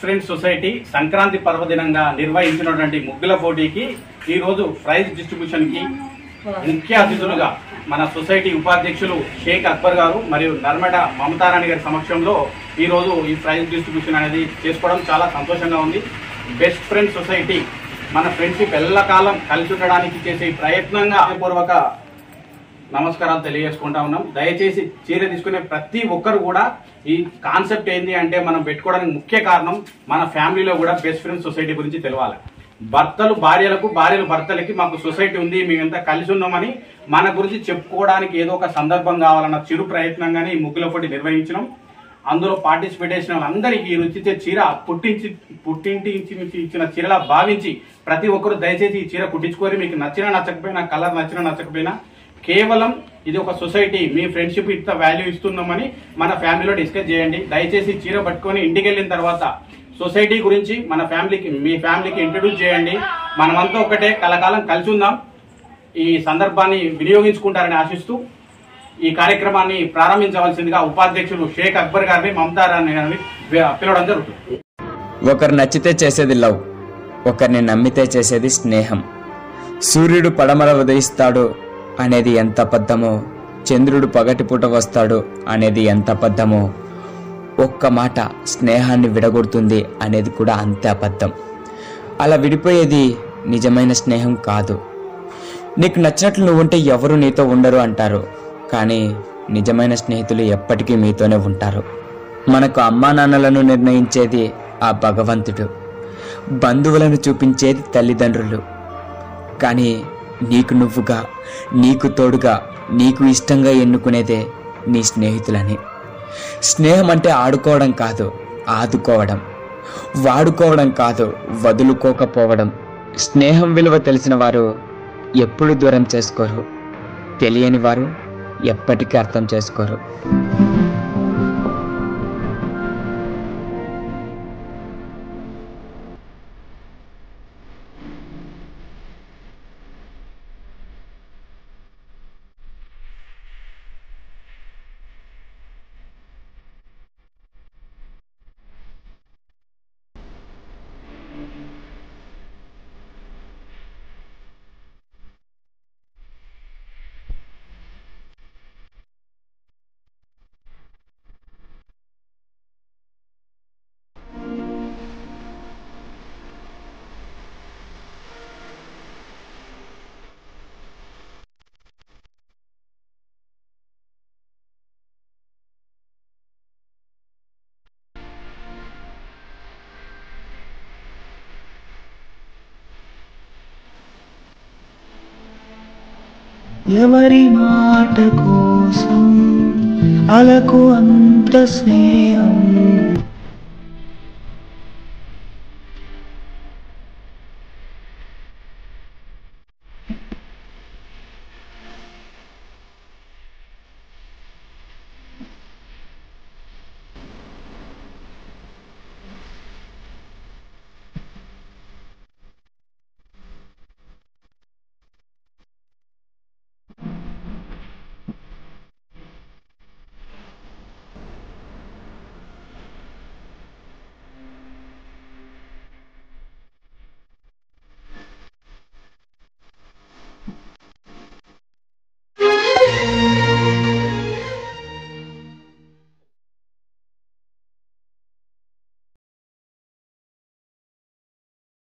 Friends society Sankranti పర్వదినంగా నిర్వహించినటువంటి ముగ్గుల పోటీకి ఈ రోజు ప్రైజ్ డిస్ట్రిబ్యూషన్ కి ముఖ్య అతిథులుగా మన సొసైటీ ఉపాధ్యక్షులు షేక్ అక్బర్ గారు మరియు నర్మడ మమతారాణి గారి సమక్షంలో ఈ రోజు ఈ ప్రైజ్ డిస్ట్రిబ్యూషన్ అనేది చేసుకోవడం చాలా సంతోషంగా ఉంది. బెస్ట్ ఫ్రెండ్స్ సొసైటీ మన ఫ్రెండ్షిప్ ఎల్లకాలం కలిసి ఉండడానికి చేసే ప్రయత్నంగా పూర్వక నమస్కారాలు తెలియజేసుకుంటా ఉన్నాం. దయచేసి చీర తీసుకునే ప్రతి ఒక్కరు కూడా ఈ కాన్సెప్ట్ ఏంటి అంటే మనం పెట్టుకోవడానికి ముఖ్య కారణం మన ఫ్యామిలీలో కూడా బెస్ట్ ఫ్రెండ్స్ సొసైటీ గురించి తెలవాలి. భర్తలు భార్యలకు, భార్యలు భర్తలకి మాకు సొసైటీ ఉంది, మేమంతా కలిసి ఉన్నామని మన గురించి చెప్పుకోవడానికి ఏదో ఒక సందర్భం కావాలన్న చిరు ప్రయత్నంగానే ఈ ముగ్గుల పోటీ నిర్వహించినాం. అందులో పార్టిసిపేట్ చేసిన వాళ్ళందరికీ ఈ రుచితే చీర పుట్టింటి ఇచ్చిన చీరలా భావించి ప్రతి ఒక్కరు దయచేసి ఈ చీర కుట్టించుకొని మీకు నచ్చినా నచ్చకపోయినా, కలర్ నచ్చినా నచ్చకపోయినా, కేవలం ఇది ఒక సొసైటీ, మీ ఫ్రెండ్షిప్ ఇంత వాల్యూ ఇస్తున్నామని మన ఫ్యామిలీలో డిస్కస్ చేయండి. దయచేసి చీర పట్టుకొని ఇంటికి వెళ్ళిన తర్వాత సొసైటీ గురించి మన ఫ్యామిలీకి, మీ ఫ్యామిలీకి ఇంట్రడ్యూస్ చేయండి. మనమంతా ఒకటే, కలకాలం కలిసి ఉందాం. ఈ సందర్భాన్ని వినియోగించుకుంటారని ఆశిస్తూ ఈ కార్యక్రమాన్ని ప్రారంభించవలసిందిగా ఉపాధ్యక్షులు షేక్ అక్బర్ గారిని, మమతారాణి గారిని పిలవడం జరుగుతుంది. ఒకరు నచ్చితే చేసేది లవ్, ఒకరిని నమ్మితే చేసేది స్నేహం. సూర్యుడు పడమర ఉదయిస్తాడు అనేది ఎంత అబద్ధమో, చంద్రుడు పగటిపూట వస్తాడు అనేది ఎంత అబద్ధమో, ఒక్క మాట స్నేహాన్ని విడగొడుతుంది అనేది కూడా అంతే అబద్ధం. అలా విడిపోయేది నిజమైన స్నేహం కాదు. నీకు నచ్చినట్లు నువ్వుంటే ఎవరు నీతో ఉండరు అంటారు, కానీ నిజమైన స్నేహితులు ఎప్పటికీ మీతోనే ఉంటారు. మనకు అమ్మా నాన్నలను నిర్ణయించేది ఆ భగవంతుడు, బంధువులను చూపించేది తల్లిదండ్రులు, కానీ నీకు నువ్వుగా, నీకు తోడుగా, నీకు ఇష్టంగా ఎన్నుకునేదే నీ స్నేహితులని. స్నేహం అంటే ఆడుకోవడం కాదు, ఆదుకోవడం, వాడుకోవడం కాదు, వదులుకోకపోవడం. స్నేహం విలువ తెలిసిన వారు ఎప్పుడు దూరం చేసుకోరు, తెలియని వారు ఎప్పటికీ అర్థం చేసుకోరు. ఎవరి మాట కోసం అలకు అంత స్నేహం,